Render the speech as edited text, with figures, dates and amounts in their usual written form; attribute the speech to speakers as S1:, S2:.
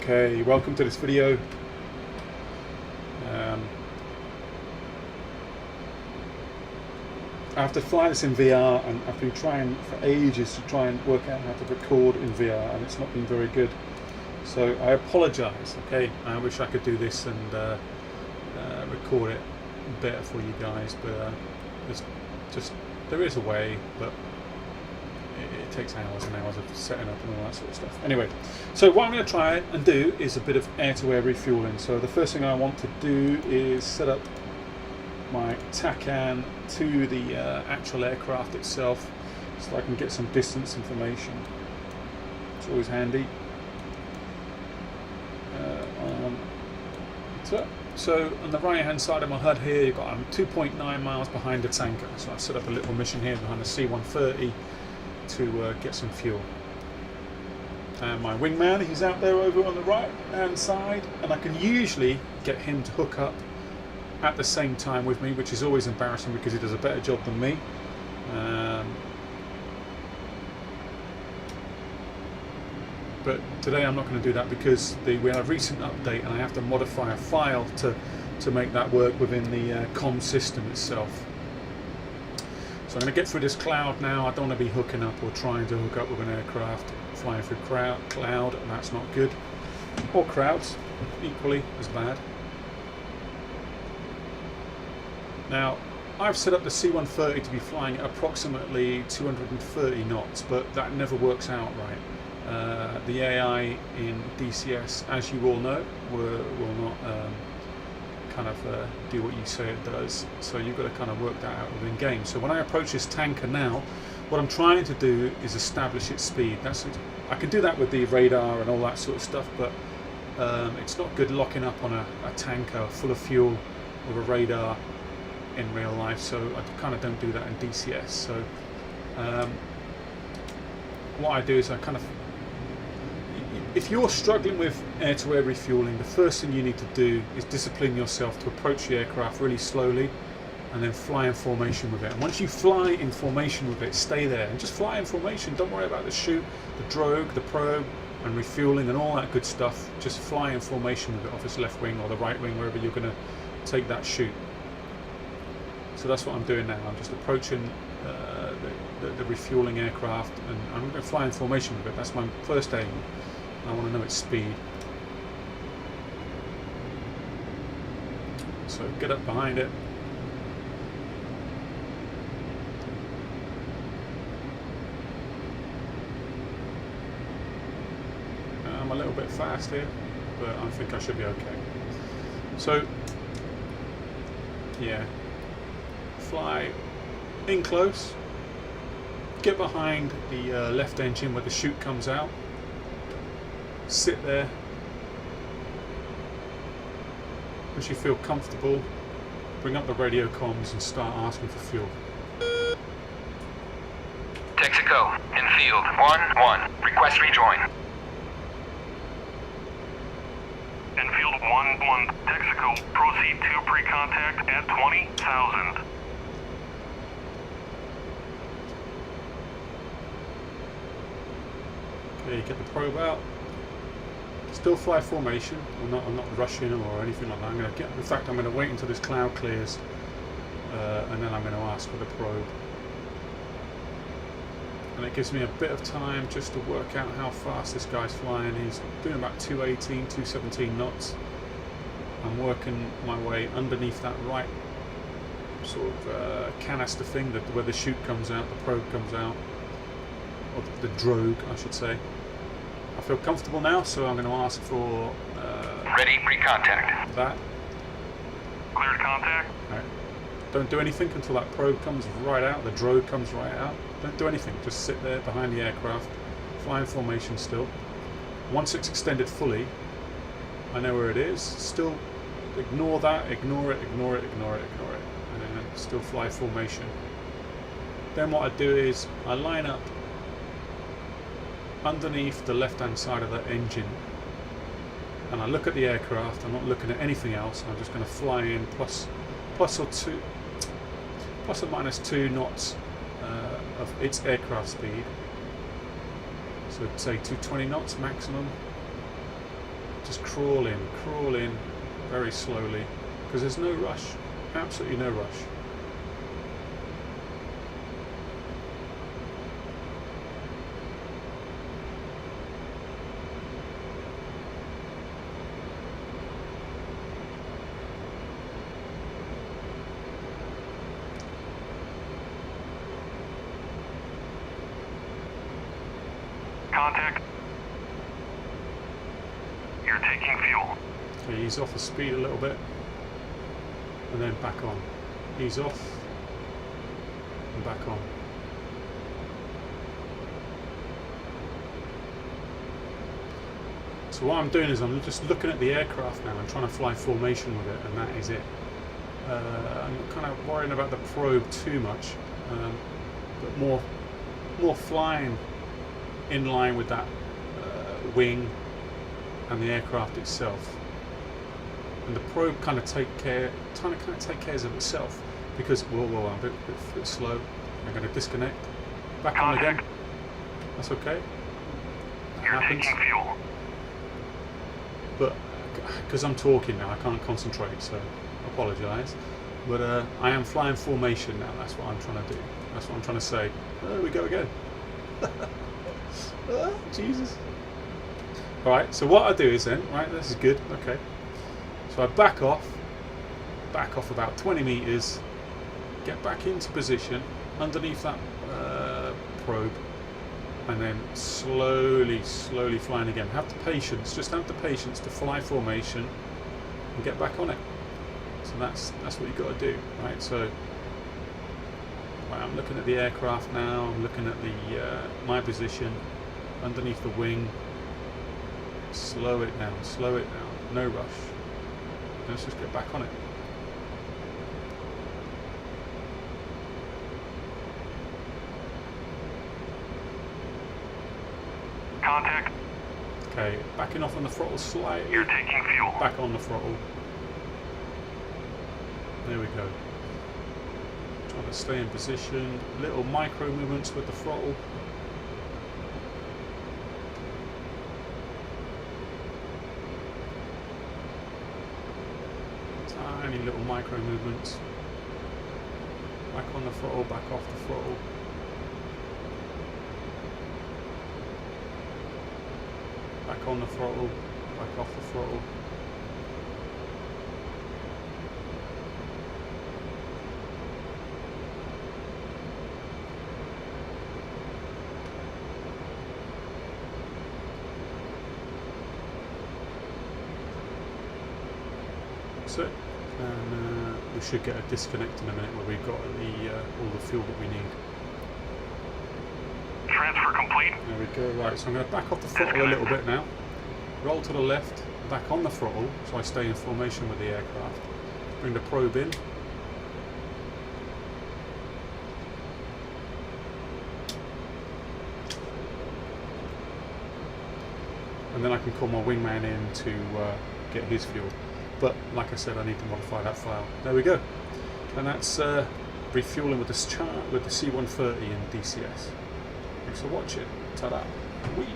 S1: Okay, welcome to this video. After flying this in VR, and I've been trying for ages to try and work out how to record in VR, and it's not been very good. So I apologise. Okay, I wish I could do this and record it better for you guys, but there is a way, but it takes hours and hours of setting up and all that sort of stuff. Anyway, so what I'm going to try and do is a bit of air-to-air refueling. So the first thing I want to do is set up my TACAN to the actual aircraft itself, so I can get some distance information. It's always handy. So on the right hand side of my HUD here, you've got I'm 2.9 miles behind the tanker. So I've set up a little mission here behind the C-130 to get some fuel. And my wingman, he's out there over on the right hand side, and I can usually get him to hook up at the same time with me, which is always embarrassing because he does a better job than me. But today I'm not going to do that because we had a recent update and I have to modify a file to make that work within the comm system itself. So I'm going to get through this cloud now. I don't want to be hooking up or trying to hook up with an aircraft flying through cloud, and that's not good. Or crowds, equally as bad. Now, I've set up the C-130 to be flying at approximately 230 knots, but that never works out right. The AI in DCS, as you all know, will not do what you say it does, so you've got to kind of work that out within game. So when I approach this tanker now, what I'm trying to do is establish its speed. I can do that with the radar and all that sort of stuff, but it's not good locking up on a tanker full of fuel with a radar in real life, so I kind of don't do that in DCS. So what I do is if you're struggling with air-to-air refueling, the first thing you need to do is discipline yourself to approach the aircraft really slowly and then fly in formation with it. And once you fly in formation with it, stay there and just fly in formation. Don't worry about the chute, the drogue, the probe and refueling and all that good stuff. Just fly in formation with it off its left wing or the right wing, wherever you're going to take that chute. So that's what I'm doing now. I'm just approaching the refueling aircraft, and I'm going to fly in formation with it. That's my first aim. I want to know its speed. So get up behind it. I'm a little bit fast here, but I think I should be okay. So yeah, fly in close, get behind the left engine where the chute comes out, sit there. Once you feel comfortable, bring up the radio comms and start asking for fuel.
S2: Texaco, in field, 1-1, request rejoin.
S3: In field 1-1, Texaco, proceed to pre-contact at 20,000.
S1: Okay, get the probe out. Still fly formation. I'm not rushing or anything like that. In fact, I'm going to wait until this cloud clears, and then I'm going to ask for the probe. And it gives me a bit of time just to work out how fast this guy's flying. He's doing about 218, 217 knots. I'm working my way underneath that right sort of canister thing, where the chute comes out, the probe comes out, or the drogue, I should say. I feel comfortable now, so I'm going to ask for
S2: ready pre-contact.
S1: that.
S3: Cleared contact.
S1: Right. Don't do anything until that probe comes right out, the drogue comes right out. Don't do anything, just sit there behind the aircraft, fly in formation still. Once it's extended fully, I know where it is. Still ignore that, ignore it, ignore it, ignore it, ignore it, and then still fly formation. Then what I do is I line up underneath the left hand side of that engine and I look at the aircraft. I'm not looking at anything else. I'm just going to fly in plus or minus 2 knots of its aircraft speed. So say 220 knots maximum. just crawl in very slowly, because there's no rush, absolutely no rush.
S3: Contact. You're taking fuel.
S1: Okay, ease off the speed a little bit, and then back on. Ease off, and back on. So what I'm doing is I'm just looking at the aircraft now and trying to fly formation with it, and that is it. I'm kind of worrying about the probe too much, but more flying in line with that wing and the aircraft itself. And the probe kind of take care of itself, because whoa, I'm a bit slow. I'm going to disconnect. Back on again. That's okay. That
S3: You're
S1: happens.
S3: taking fuel.
S1: But because I'm talking now, I can't concentrate, so I apologise. But I am flying formation now. That's what I'm trying to do. That's what I'm trying to say. There we go again. Jesus. Alright, so what I do is then, right, this is good, okay. So I back off about 20 metres, get back into position underneath that probe, and then slowly flying again. Have the patience, just have the patience to fly formation and get back on it. So that's what you've got to do, right? So right, I'm looking at the aircraft now, I'm looking at the my position underneath the wing. Slow it down, no rush. Let's just get back on it.
S3: Contact.
S1: Okay, backing off on the throttle slightly.
S3: You're taking fuel.
S1: Back on the throttle. There we go. Trying to stay in position. Little micro movements with the throttle. Tiny little micro movements. Back on the throttle, back off the throttle. Back on the throttle, back off the throttle. That's it. And we should get a disconnect in a minute where we've got all the fuel that we need.
S3: Transfer complete.
S1: There we go. Right, so I'm going to back off the throttle a little bit now. Roll to the left, back on the throttle, so I stay in formation with the aircraft. Bring the probe in. And then I can call my wingman in to get his fuel. But like I said, I need to modify that file. There we go. And that's refueling with this chart with the C-130 in DCS. Thanks for watching. Ta-da. Whee!